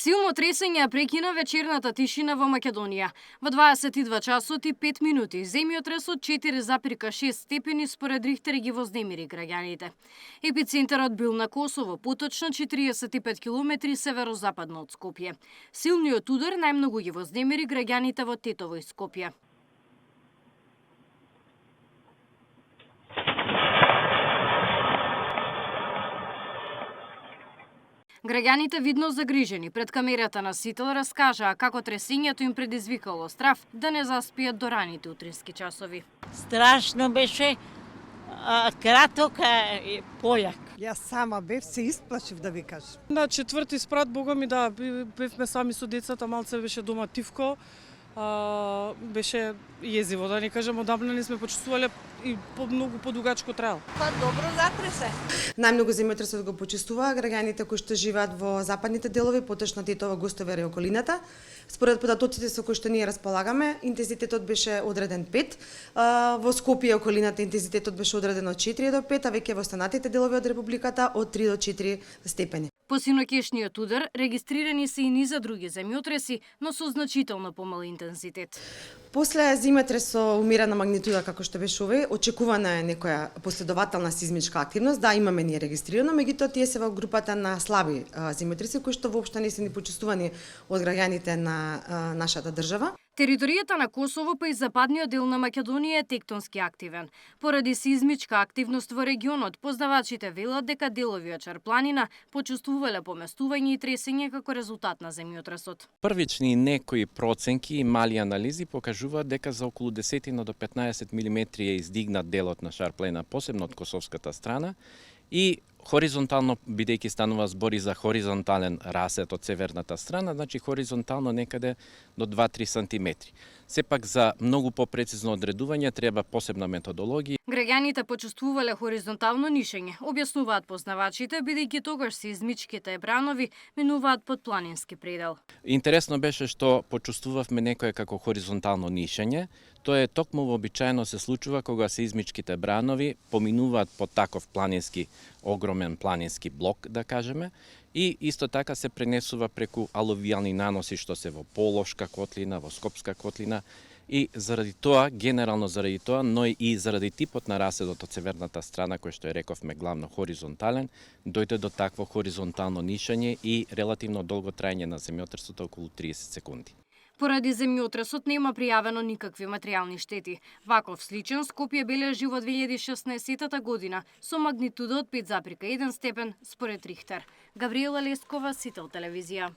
Силно тресење прекина вечерната тишина во Македонија. Во 22 часот и 5 минути земјотресот 4,6 степени според Рихтер ги вознемири граѓаните. Епицентарот бил на Косово, поточно 45 км северозападно од Скопје. Силниот удар најмногу ги вознемири граѓаните во Тетово и Скопје. Граѓаните видно загрижени пред камерата на Сител раскажаа како тресењето им предизвикало страв да не заспијат до раните утрински часови. Страшно беше, краток и појак. Јас сама бев, се исплашив да ви кажам. На четврти спрат, бога ми да, бевме сами со децата, малце беше дома тивко, беше језиво, да не кажем, одамна не сме почувствувале и многу подугачко траел. Па добро затресе. Најмногу земјотресот го почувствуваа граѓаните кои што живеат во западните делови, поточно Тетово, Густовер и околината. Според податоците со кои што ние располагаме, интензитетот беше одреден 5. Во Скопје и околината интензитетот беше одреден од 4 до 5, а веќе во останатите делови од републиката од 3 до 4 степени. По синокешниот удар регистрирани се и низа други земјотреси, но со значително помал интензитет. После земјотрес со умерена магнитуда како што беше овој, очекувана е некоја последователна сизмичка активност, да имаме ние регистрирано, меѓутоа тие се во групата на слаби земјотреси кои што воопшто не се ни почувствувани од граѓаните на нашата држава. Територијата на Косово па и западниот дел на Македонија е тектонски активен. Поради сизмичка активност во регионот, познавачите велат дека делови од Чарпланина почувствувале поместување и тресење како резултат на земјотресот. Првични некои проценки и мали анализи покажуваат дека за околу 10 до 15 мм е издигнат делот на Шарплена, посебно од косовската страна, и хоризонтално, бидејќи станува збори за хоризонтален расет од северната страна, значи хоризонтално некаде до 2-3 сантиметри. Сепак за многу попрецизно одредување треба посебна методологија. Граѓаните почувствувале хоризонтално нишење, објаснуваат познавачите, бидејќи тогаш сизмичките бранови минуваат под планински предел. Интересно беше што почувствувавме некое како хоризонтално нишење. Тоа е токму вообичаено се случува кога сизмичките бранови поминуваат под таков планински, огромен планински блок, да кажеме, и исто така се пренесува преку алувијални наноси што се во Полошка котлина, во Скопска котлина, и заради тоа, генерално заради тоа, но и заради типот на раседот од северната страна, кој што рековме главно хоризонтален, дојде до такво хоризонтално нишање и релативно долго трајање на земјотресот, околу 30 секунди. Поради земјотресот нема пријавено никакви материјални штети. Ваков сличен Скопје бележи во 2016 година со магнитуда од 5,1 степен според Рихтер. Габриела Лескова, Сител телевизија.